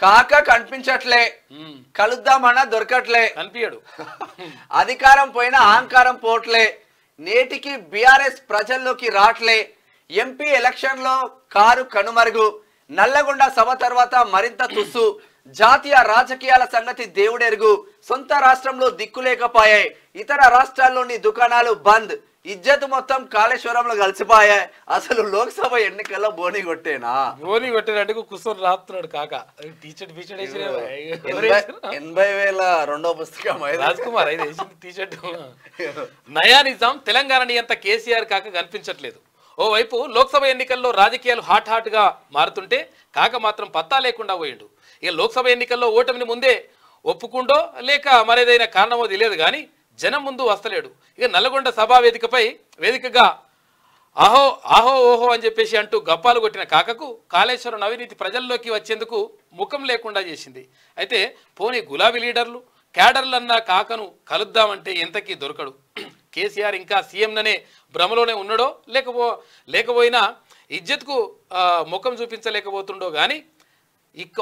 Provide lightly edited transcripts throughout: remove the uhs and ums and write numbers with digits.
కాక కనిపించట్లే, కలుద్దామన్నా దొరకట్లే, కనిపించడు. అధికారం పోయిన అహంకారం పోట్లే, నేటికి బీఆర్ఎస్ ప్రజల్లోకి రాట్లే, ఎంపీ ఎలక్షన్ లో కారు కనుమరుగు, నల్లగొండ సభ తర్వాత మరింత తుస్సు, జాతీయ రాజకీయాల సంగతి దేవుడెరుగు, సొంత రాష్ట్రంలో దిక్కులేకపోయాయి, ఇతర రాష్ట్రాల్లోని దుకాణాలు బంద్, ఇజ్జత్ మొత్తం కాళేశ్వరంలో కలిసిపోయాయి, అసలు లోక్సభ ఎన్నికల్లో బోని కొట్టేనా? బోని కొట్టేటట్టుకు కూర్చొని రాస్తున్నాడు కాక. టీషర్ట్ 80,000 రెండో పుస్తకం రాజ్ కుమార్ అయితే వేసింది టీషర్ట్. నయా నిజాం తెలంగాణ నియంత కేసీఆర్ కాక కనిపించట్లేదు. ఓవైపు లోక్సభ ఎన్నికల్లో రాజకీయాలు హాట్ గా మారుతుంటే కాక మాత్రం పత్తా లేకుండా పోయిండు. ఇక లోక్సభ ఎన్నికల్లో ఓటమిని ముందే ఒప్పుకుండో లేక మరేదైనా కారణమో తెలియదు కానీ జనం ముందు వస్తలేడు. ఇక నల్లగొండ సభా వేదికగా ఆహో ఆహో ఓహో అని చెప్పేసి అంటూ గప్పాలు కొట్టిన కాకకు కాళేశ్వరం అవినీతి ప్రజల్లోకి వచ్చేందుకు ముఖం లేకుండా చేసింది. అయితే పోనీ గులాబీ లీడర్లు క్యాడర్లన్న కాకను కలుద్దామంటే ఎంతకీ దొరకడు. కేసీఆర్ ఇంకా సీఎంననే భ్రమలోనే ఉన్నాడో లేకపోయినా ఇజ్జత్కు ముఖం చూపించలేకపోతుండో కానీ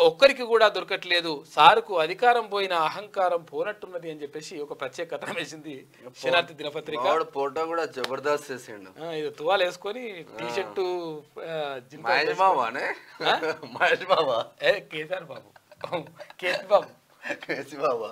ఒక్కరికి కూడా దొరకట్లేదు. సారుకు అధికారం పోయిన అహంకారం పోనట్టున్నది అని చెప్పేసి ఒక ప్రత్యేక కథనం వేసింది శనార్థి దినపత్రిక. ఫోటో కూడా జబర్దస్త్ చేసిండు. ఇది తువాలు వేసుకొని టీషర్టు కేసీఆర్ బాబు కేసీ బాబు